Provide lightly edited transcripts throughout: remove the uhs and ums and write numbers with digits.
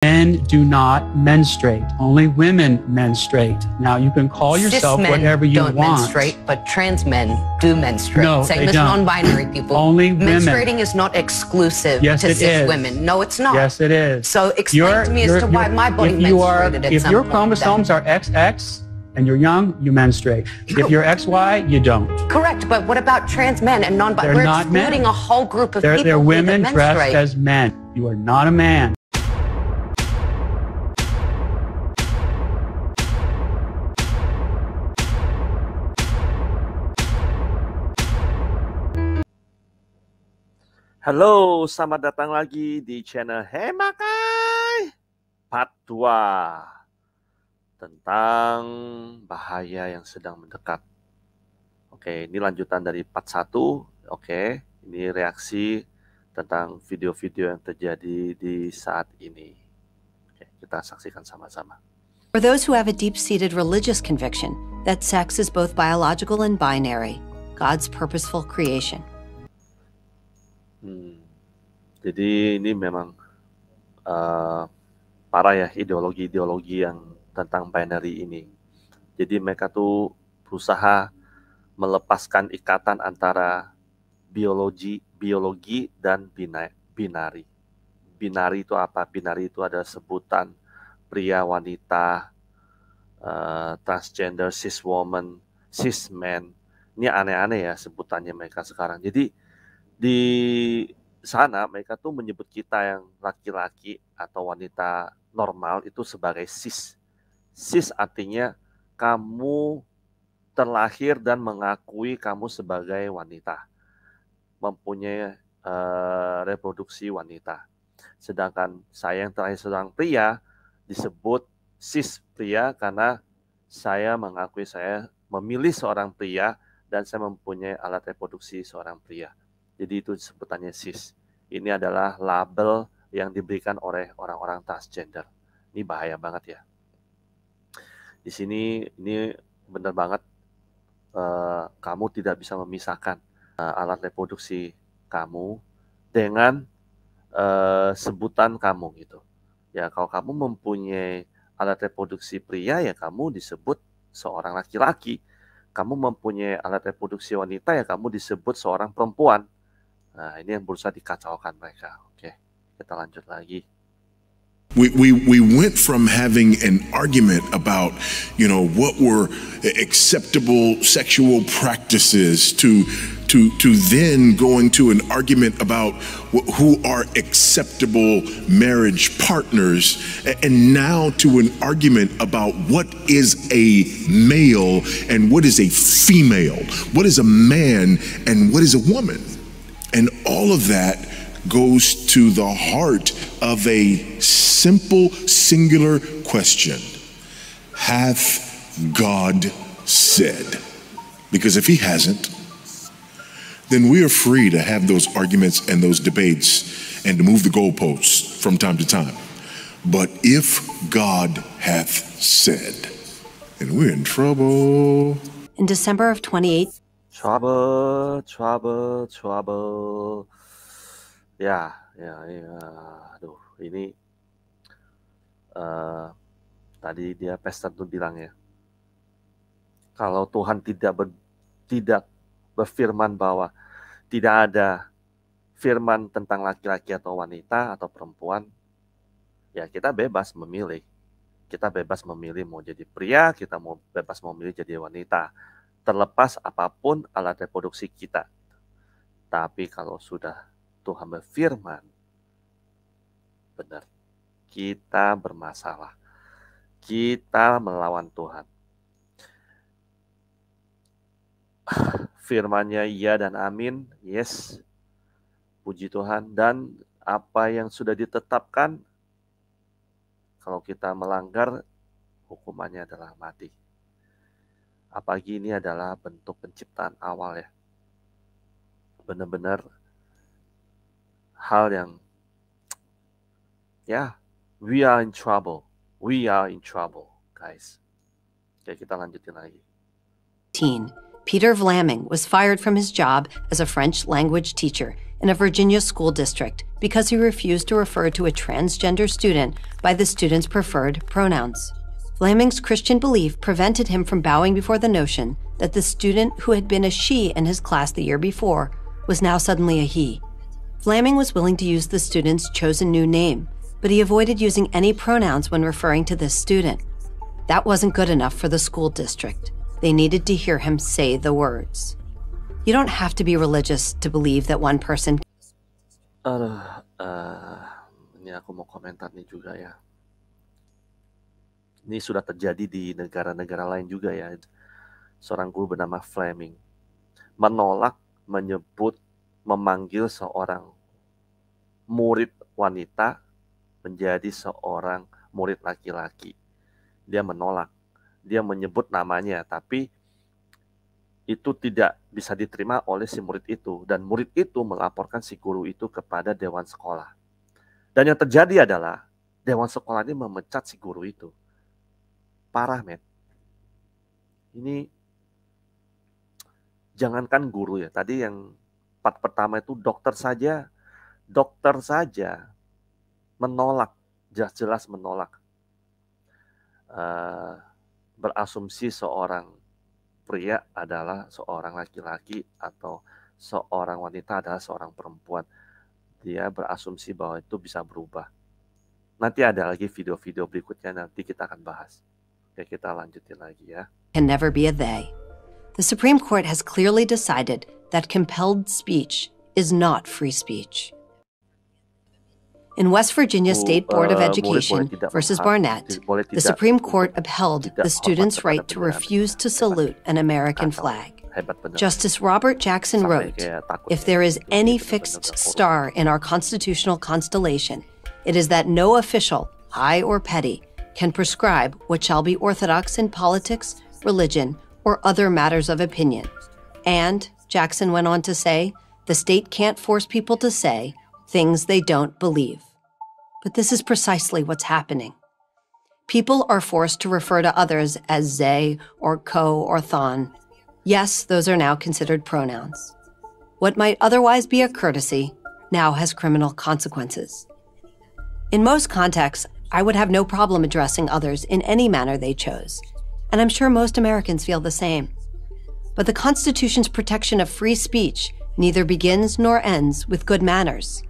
Men do not menstruate. Only women menstruate. Now, you can call yourself whatever you want. Cis men don't menstruate, but trans men do menstruate. No, Same they as don't. non-binary people. Only women. Menstruating is not exclusive Yes, to it cis is. women. No, it's not. Yes, it is. So explain to me as to why my body menstruated at If some your point chromosomes are XX and you're young, you menstruate. If you're XY, you don't. Correct, but what about trans men and non-binary? We're not men. excluding a whole group of people They're women that dressed menstruate. as men. You are not a man. Halo, selamat datang lagi di channel Hemakai Part 2 tentang bahaya yang sedang mendekat. Oke, ini lanjutan dari part 1. Oke, ini reaksi tentang video-video yang terjadi di saat ini. Oke, kita saksikan sama-sama. For those who have a deep-seated religious conviction that sex is both biological and binary, God's purposeful creation. Jadi ini memang parah ya ideologi-ideologi yang tentang binary ini. Jadi mereka tuh berusaha melepaskan ikatan antara biologi dan binari. Binari itu apa? Binari itu ada sebutan pria, wanita, transgender, cis woman, cis man. Ini aneh-aneh ya sebutannya mereka sekarang. Jadi di sana mereka tuh menyebut kita yang laki-laki atau wanita normal itu sebagai cis. Cis artinya kamu terlahir dan mengakui kamu sebagai wanita, mempunyai reproduksi wanita. Sedangkan saya yang terlahir seorang pria disebut cis pria karena saya mengakui saya memilih seorang pria dan saya mempunyai alat reproduksi seorang pria. Jadi itu sebutannya cis. Ini adalah label yang diberikan oleh orang-orang transgender. Ini bahaya banget ya. Di sini ini benar banget kamu tidak bisa memisahkan alat reproduksi kamu dengan sebutan kamu gitu. Ya kalau kamu mempunyai alat reproduksi pria ya kamu disebut seorang laki-laki. Kamu mempunyai alat reproduksi wanita ya kamu disebut seorang perempuan. Nah, ini yang berusaha dikacaukan mereka. Oke, kita lanjut lagi. We went from having an argument about, what were acceptable sexual practices to then going to an argument about who are acceptable marriage partners, and now to an argument about what is a male and what is a female, what is a man and what is a woman. And all of that goes to the heart of a simple, singular question. Hath God said? Because if he hasn't, then we are free to have those arguments and those debates and to move the goalposts from time to time. But if God hath said, then we're in trouble. In December of 2018, Trouble. Ya. Aduh, ini tadi dia Pastor tuh bilang ya, kalau Tuhan tidak berfirman bahwa tidak ada firman tentang laki-laki atau wanita atau perempuan, ya kita bebas memilih. Kita bebas memilih mau jadi pria, kita mau bebas memilih jadi wanita. Terlepas apapun alat reproduksi kita. Tapi kalau sudah Tuhan berfirman, benar, kita bermasalah. Kita melawan Tuhan. Firman-Nya iya dan amin, yes, puji Tuhan. Dan apa yang sudah ditetapkan, kalau kita melanggar, hukumannya adalah mati. Apalagi ini adalah bentuk penciptaan awal ya. Benar-benar hal yang we are in trouble. We are in trouble, guys. Oke, kita lanjutin lagi. Peter Vlaming was fired from his job as a French language teacher in a Virginia school district because he refused to refer to a transgender student by the student's preferred pronouns. Flaming's Christian belief prevented him from bowing before the notion that the student who had been a she in his class the year before was now suddenly a he. Flaming was willing to use the student's chosen new name, but he avoided using any pronouns when referring to this student. That wasn't good enough for the school district. They needed to hear him say the words. You don't have to be religious to believe that one person... Ini aku mau komentar nih juga ya. Ini sudah terjadi di negara-negara lain juga ya. Seorang guru bernama Flaming menolak memanggil seorang murid wanita menjadi seorang murid laki-laki. Dia menolak. Dia menyebut namanya, tapi itu tidak bisa diterima oleh si murid itu. Dan murid itu melaporkan si guru itu kepada dewan sekolah. Dan yang terjadi adalah dewan sekolah ini memecat si guru itu. Parah, men. Ini jangankan guru ya. Tadi yang part pertama itu dokter saja menolak, jelas menolak. Berasumsi seorang pria adalah seorang laki-laki atau seorang wanita adalah seorang perempuan. Dia berasumsi bahwa itu bisa berubah. Nanti ada lagi video-video berikutnya, nanti kita akan bahas. Oke, kita lanjutin lagi ya. Can never be a they. The Supreme Court has clearly decided that compelled speech is not free speech. In West Virginia State Board of Education versus Barnett, the Supreme Court upheld the student's right to refuse to salute an American flag. Justice Robert Jackson wrote, "If there is any fixed star in our constitutional constellation, it is that no official, high or petty, can prescribe what shall be orthodox in politics, religion, or other matters of opinion." And, Jackson went on to say, the state can't force people to say things they don't believe. But this is precisely what's happening. People are forced to refer to others as they or co or thon. Yes, those are now considered pronouns. What might otherwise be a courtesy now has criminal consequences. In most contexts, I would have no problem addressing others in any manner they chose, and I'm sure most Americans feel the same. But the Constitution's protection of free speech neither begins nor ends with good manners.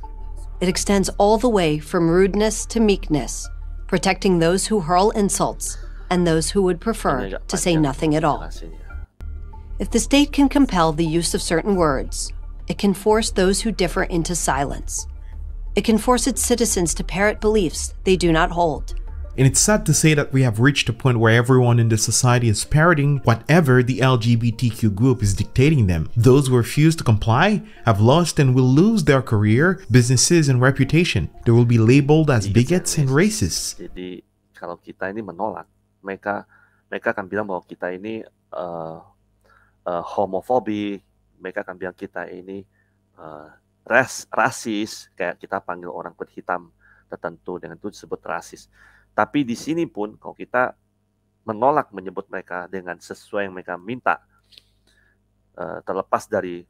It extends all the way from rudeness to meekness, protecting those who hurl insults and those who would prefer to say nothing at all. If the state can compel the use of certain words, it can force those who differ into silence. It can force its citizens to parrot beliefs they do not hold. And it's sad to say that we have reached a point where everyone in the society is parroting whatever the LGBTQ group is dictating them. Those who refuse to comply have lost and will lose their career, businesses, and reputation. They will be labeled as bigots and racists. Jadi kalau kita ini menolak, mereka akan bilang bahwa kita ini homofobik. Mereka akan bilang kita ini rasis, kayak kita panggil orang kulit hitam tertentu dengan itu disebut rasis. Tapi di sini pun kalau kita menolak menyebut mereka dengan sesuai yang mereka minta, terlepas dari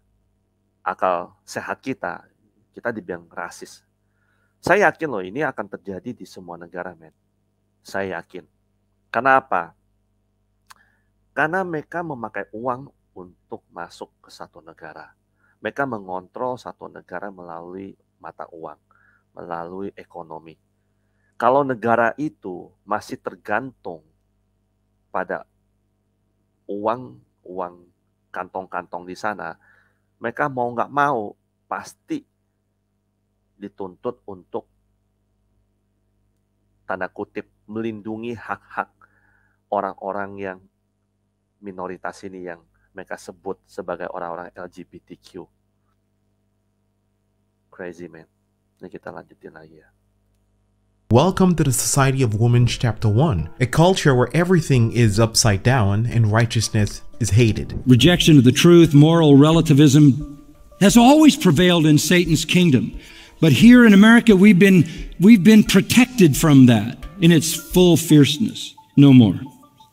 akal sehat kita dibilang rasis. Saya yakin loh ini akan terjadi di semua negara, men. Saya yakin. Karena apa? Karena mereka memakai uang untuk masuk ke satu negara. Mereka mengontrol satu negara melalui mata uang, melalui ekonomi. Kalau negara itu masih tergantung pada uang kantong-kantong di sana, mereka mau nggak mau pasti dituntut untuk tanda kutip melindungi hak-hak orang-orang yang minoritas ini yang mereka sebut sebagai orang-orang LGBTQ. Crazy, man. Ini kita lanjutin lagi ya. Welcome to the Society of Women Chapter 1, a culture where everything is upside down and righteousness is hated. Rejection of the truth, moral relativism has always prevailed in Satan's kingdom. But here in America, we've been protected from that in its full fierceness. No more.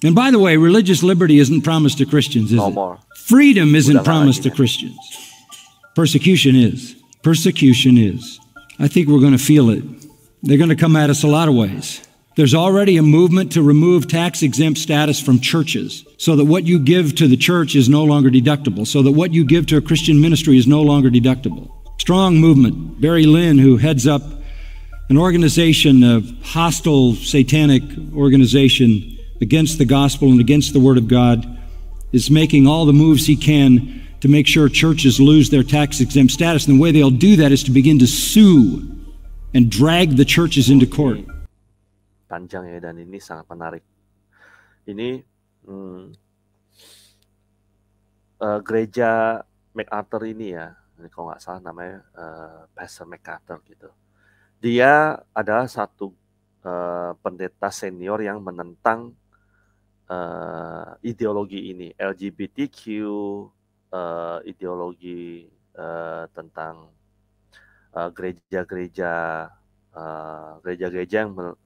And by the way, religious liberty isn't promised to Christians, is it? More. Freedom isn't promised to Christians. Persecution is. persecution is. I think we're going to feel it. They're going to come at us a lot of ways. There's already a movement to remove tax-exempt status from churches so that what you give to the church is no longer deductible, so that what you give to a Christian ministry is no longer deductible. Strong movement. Barry Lynn, who heads up an organization, a hostile satanic organization against the gospel and against the Word of God, is making all the moves he can to make sure churches lose their tax-exempt status. And the way they'll do that is to begin to sue and drag the churches into court. Panjang ya, dan ini sangat menarik. Ini gereja MacArthur ini ya, ini kalau nggak salah namanya Pastor MacArthur gitu. Dia adalah satu pendeta senior yang menentang ideologi ini, LGBTQ, ideologi tentang gereja-gereja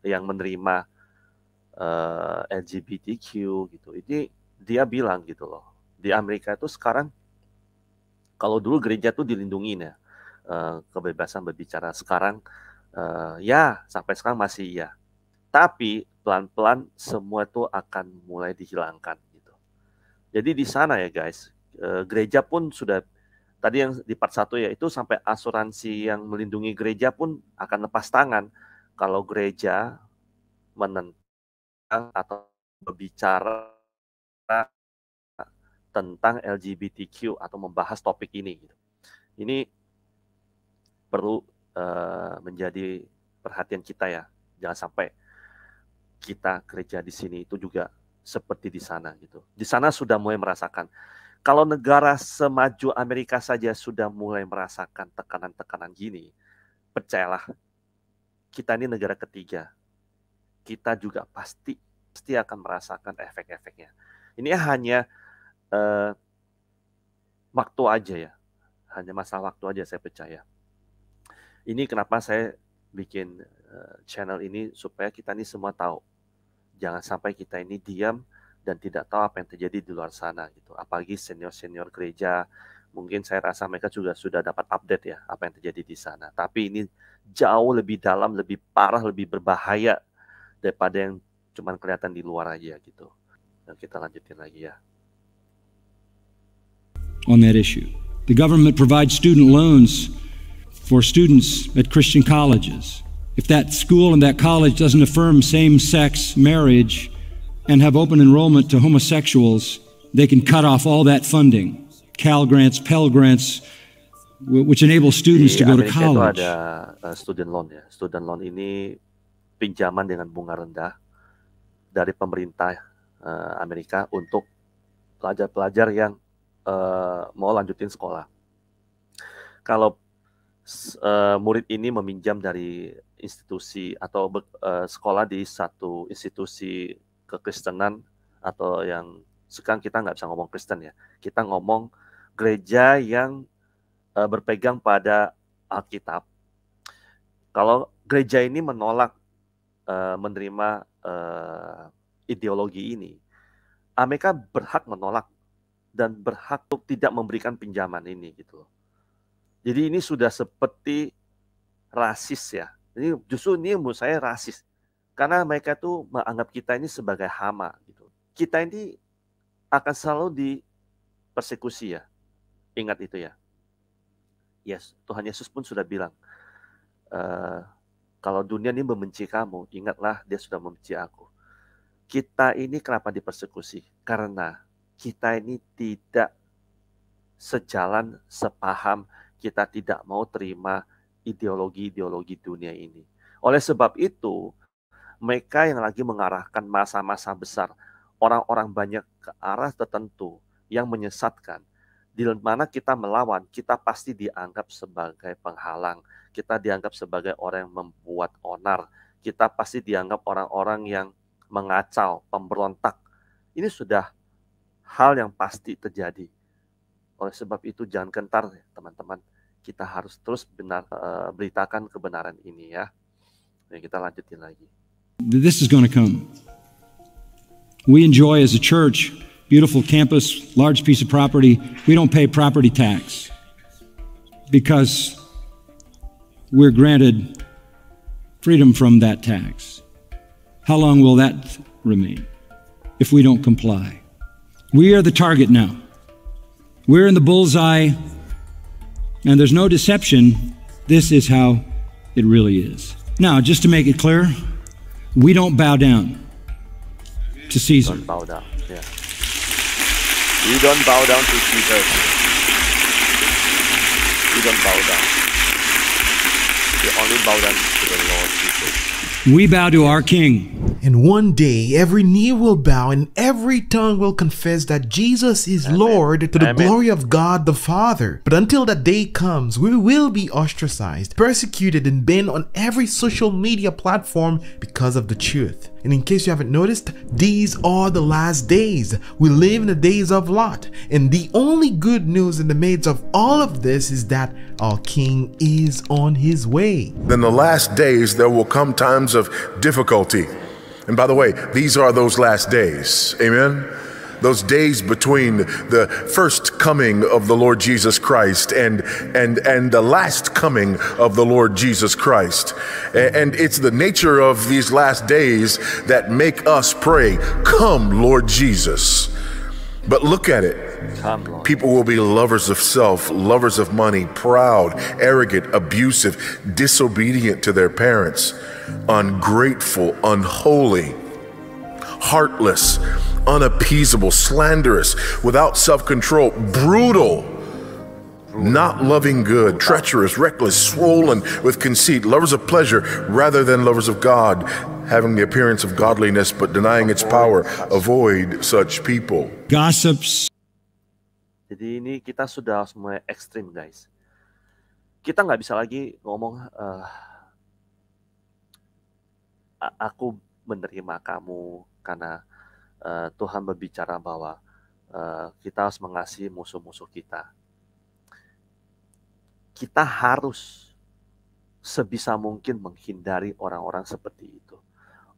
yang menerima LGBTQ gitu. Ini dia bilang gitu loh. Di Amerika itu sekarang, kalau dulu gereja tuh dilindungi ya, kebebasan berbicara. Sekarang ya sampai sekarang masih ya. Tapi pelan-pelan semua itu akan mulai dihilangkan gitu. Jadi di sana ya guys, gereja pun sudah, tadi yang di part 1 ya, itu sampai asuransi yang melindungi gereja pun akan lepas tangan kalau gereja menentang atau berbicara tentang LGBTQ atau membahas topik ini. Ini perlu menjadi perhatian kita ya. Jangan sampai kita gereja di sini itu juga seperti di sana gitu. Di sana sudah mulai merasakan. Kalau negara semaju Amerika saja sudah mulai merasakan tekanan-tekanan gini, percayalah, kita ini negara ketiga. Kita juga pasti akan merasakan efek-efeknya. Ini hanya waktu aja ya. Hanya masalah waktu aja, saya percaya. Ini kenapa saya bikin channel ini, supaya kita ini semua tahu. Jangan sampai kita ini diam dan tidak tahu apa yang terjadi di luar sana gitu. Apalagi senior-senior gereja, mungkin saya rasa mereka juga sudah dapat update ya apa yang terjadi di sana. Tapi ini jauh lebih dalam, lebih parah, lebih berbahaya daripada yang cuma kelihatan di luar aja gitu. Dan kita lanjutin lagi ya. On that issue, the government provides student loans for students at Christian colleges. If that school and that college doesn't affirm same-sex marriage and have open enrollment to homosexuals, they can cut off all that funding. Cal grants, Pell grants, which enable students to go to college. Di Amerika itu ada student loan ya. Student loan ini pinjaman dengan bunga rendah dari pemerintah Amerika untuk pelajar-pelajar yang mau lanjutin sekolah. Kalau murid ini meminjam dari institusi atau sekolah di satu institusi kekristenan, atau yang sekarang kita nggak bisa ngomong Kristen ya, kita ngomong gereja yang berpegang pada Alkitab. Kalau gereja ini menolak menerima ideologi ini, Amerika berhak menolak dan berhak untuk tidak memberikan pinjaman ini gitu. Jadi ini sudah seperti rasis ya. Ini justru ini menurut saya rasis. Karena mereka tuh menganggap kita ini sebagai hama gitu. Kita ini akan selalu dipersekusi ya. Ingat itu ya. Yes, Tuhan Yesus pun sudah bilang, kalau dunia ini membenci kamu, ingatlah dia sudah membenci aku. Kita ini kenapa dipersekusi? Karena kita ini tidak sejalan, sepaham, kita tidak mau terima ideologi-ideologi dunia ini. Oleh sebab itu, mereka yang lagi mengarahkan masa-masa besar, orang-orang banyak ke arah tertentu yang menyesatkan, di mana kita melawan, kita pasti dianggap sebagai penghalang, kita dianggap sebagai orang yang membuat onar, kita pasti dianggap orang-orang yang mengacau, pemberontak. Ini sudah hal yang pasti terjadi. Oleh sebab itu jangan gentar ya teman-teman, kita harus terus beritakan kebenaran ini ya. Nah, kita lanjutin lagi. This is going to come. We enjoy as a church, beautiful campus, large piece of property. We don't pay property tax because we're granted freedom from that tax. How long will that remain if we don't comply? We are the target now. We're in the bullseye, and there's no deception. This is how it really is. Now, just to make it clear, we don't bow down to Caesar. Don't bow down. Yeah. We don't bow down to Caesar. We don't bow down. We only bow down to the Lord Jesus. We bow to our King. And one day, every knee will bow and every tongue will confess that Jesus is Amen. Lord to the Amen. glory of God the Father. But until that day comes, we will be ostracized, persecuted, and banned on every social media platform because of the truth. And in case you haven't noticed, these are the last days. We live in the days of Lot. And the only good news in the midst of all of this is that our King is on his way. In the last days, there will come times of difficulty. And by the way, these are those last days. Amen. Those days between the first coming of the Lord Jesus Christ and the last coming of the Lord Jesus Christ. And it's the nature of these last days that make us pray, "Come, Lord Jesus." But look at it. People will be lovers of self, lovers of money, proud, arrogant, abusive, disobedient to their parents, ungrateful, unholy, heartless, unappeasable, slanderous, without self-control, brutal, not loving good, treacherous, reckless, swollen with conceit, lovers of pleasure rather than lovers of God, having the appearance of godliness but denying its power. Avoid such people. Gossips. Jadi ini kita sudah mulai ekstrim, guys. Kita nggak bisa lagi ngomong, aku menerima kamu karena Tuhan berbicara bahwa kita harus mengasihi musuh-musuh kita. Kita harus sebisa mungkin menghindari orang-orang seperti itu.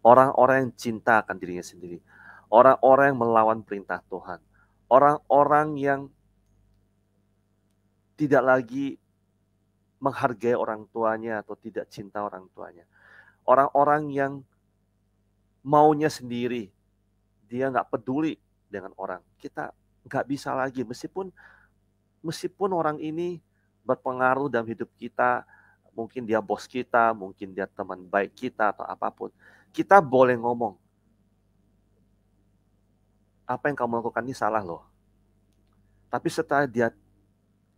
Orang-orang yang cinta akan dirinya sendiri. Orang-orang yang melawan perintah Tuhan. Orang-orang yang tidak lagi menghargai orang tuanya atau tidak cinta orang tuanya. Orang-orang yang maunya sendiri. Dia nggak peduli dengan orang. Kita nggak bisa lagi. Meskipun orang ini berpengaruh dalam hidup kita, mungkin dia bos kita, mungkin dia teman baik kita atau apapun, kita boleh ngomong, apa yang kamu lakukan ini salah loh. Tapi setelah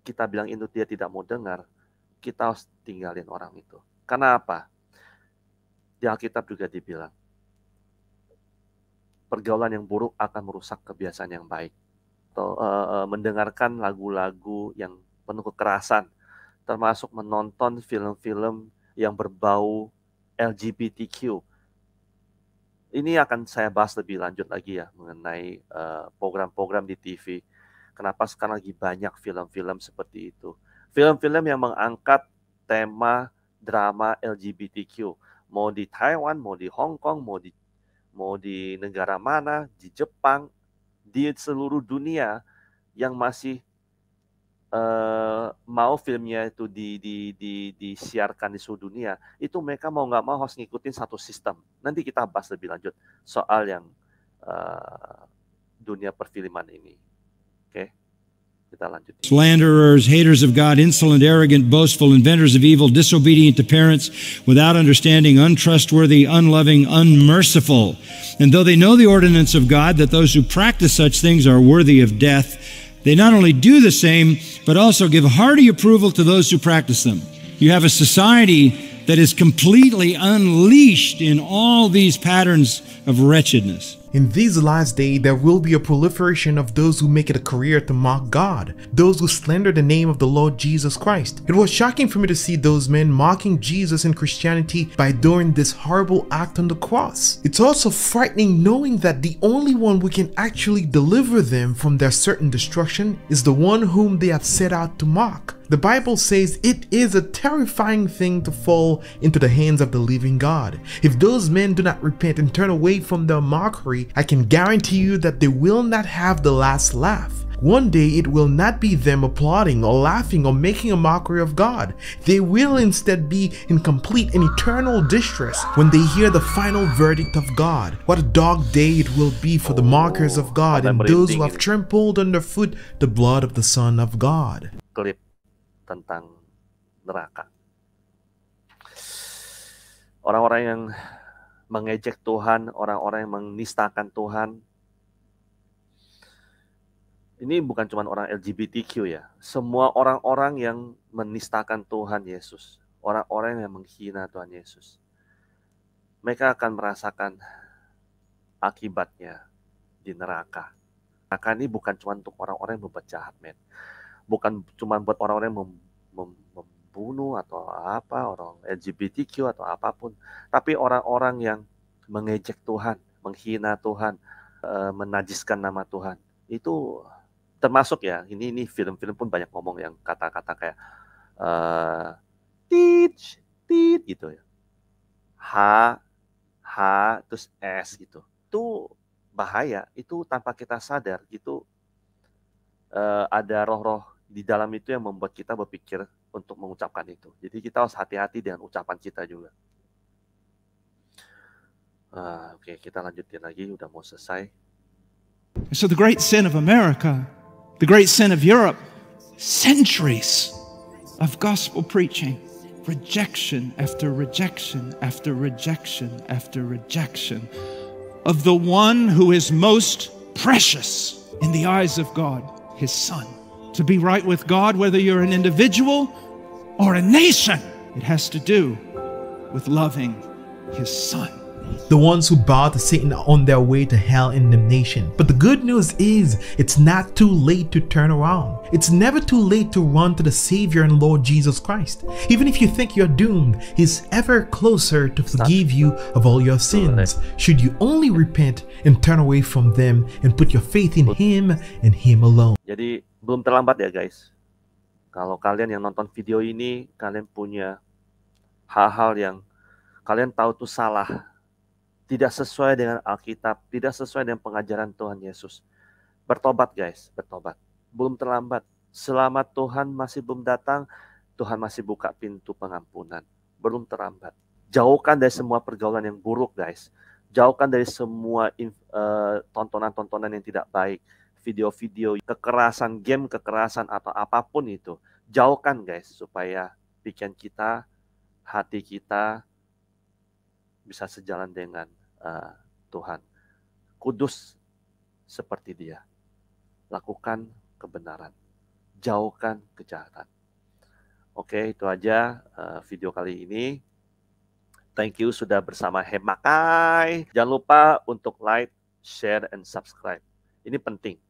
kita bilang itu dia tidak mau dengar, kita harus tinggalin orang itu. Karena apa? Di Alkitab juga dibilang, pergaulan yang buruk akan merusak kebiasaan yang baik. Atau mendengarkan lagu-lagu yang penuh kekerasan, termasuk menonton film-film yang berbau LGBTQ. Ini akan saya bahas lebih lanjut lagi ya, mengenai program-program di TV. Kenapa sekarang lagi banyak film-film seperti itu. Film-film yang mengangkat tema drama LGBTQ. Mau di Taiwan, mau di Hong Kong, mau di negara mana, di Jepang, di seluruh dunia yang masih mau filmnya itu disiarkan di seluruh dunia, itu mereka mau nggak mau harus ngikutin satu sistem. Nanti kita bahas lebih lanjut soal yang dunia perfilman ini. Oke, kita lanjut. Slanderers, haters of God, insolent, arrogant, boastful, inventors of evil, disobedient to parents, without understanding, untrustworthy, unloving, unmerciful. And though they know the ordinance of God, that those who practice such things are worthy of death, they not only do the same, but also give hearty approval to those who practice them. You have a society that is completely unleashed in all these patterns of wretchedness. In these last days, there will be a proliferation of those who make it a career to mock God, those who slander the name of the Lord Jesus Christ. It was shocking for me to see those men mocking Jesus and Christianity by doing this horrible act on the cross. It's also frightening knowing that the only one who can actually deliver them from their certain destruction is the one whom they have set out to mock. The Bible says it is a terrifying thing to fall into the hands of the living God. If those men do not repent and turn away from their mockery, I can guarantee you that they will not have the last laugh. One day it will not be them applauding or laughing or making a mockery of God. They will instead be in complete and eternal distress when they hear the final verdict of God. What a dark day it will be for the mockers of God and those who have trampled underfoot the blood of the Son of God. Klip tentang neraka. Orang-orang yang mengejek Tuhan, orang-orang yang menistakan Tuhan. Ini bukan cuma orang LGBTQ ya. Semua orang-orang yang menistakan Tuhan Yesus. Orang-orang yang menghina Tuhan Yesus. Mereka akan merasakan akibatnya di neraka. Neraka ini bukan cuma untuk orang-orang yang berbuat jahat, men. Bukan cuma buat orang-orang yang membunuh atau apa, orang LGBTQ atau apapun. Tapi orang-orang yang mengejek Tuhan, menghina Tuhan, menajiskan nama Tuhan. Itu termasuk ya, ini film-film pun banyak ngomong yang kata-kata kayak teach gitu ya. H terus S gitu. Itu bahaya, itu tanpa kita sadar gitu. Ada roh-roh di dalam itu yang membuat kita berpikir untuk mengucapkan itu. Jadi kita harus hati-hati dengan ucapan kita juga. Oke, kita lanjutin lagi, udah mau selesai. So the great sin of America, the great sin of Europe, centuries of gospel preaching, rejection after rejection after rejection after rejection of the one who is most precious in the eyes of God, His Son. To be right with God, whether you're an individual or a nation, it has to do with loving His Son. The ones who bow to Satan are on their way to hell and damnation. But the good news is, it's not too late to turn around. It's never too late to run to the Savior and Lord Jesus Christ. Even if you think you're doomed, He's ever closer to forgive you of all your sins, should you only repent and turn away from them and put your faith in Him and Him alone. Jadi belum terlambat ya guys. Kalau kalian yang nonton video ini, kalian punya hal-hal yang kalian tahu itu salah, tidak sesuai dengan Alkitab, tidak sesuai dengan pengajaran Tuhan Yesus. Bertobat guys, bertobat. Belum terlambat. Selama Tuhan masih belum datang, Tuhan masih buka pintu pengampunan. Belum terlambat. Jauhkan dari semua pergaulan yang buruk guys. Jauhkan dari semua tontonan-tontonan yang tidak baik. Video-video, kekerasan, game kekerasan atau apapun itu. Jauhkan guys, supaya pikiran kita, hati kita bisa sejalan dengan Tuhan. Kudus seperti Dia. Lakukan kebenaran. Jauhkan kejahatan. Oke, itu aja video kali ini. Thank you sudah bersama Hemakai. Jangan lupa untuk like, share, and subscribe. Ini penting.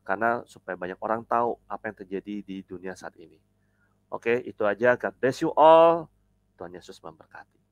Karena supaya banyak orang tahu apa yang terjadi di dunia saat ini. Oke, itu aja. God bless you all. Tuhan Yesus memberkati.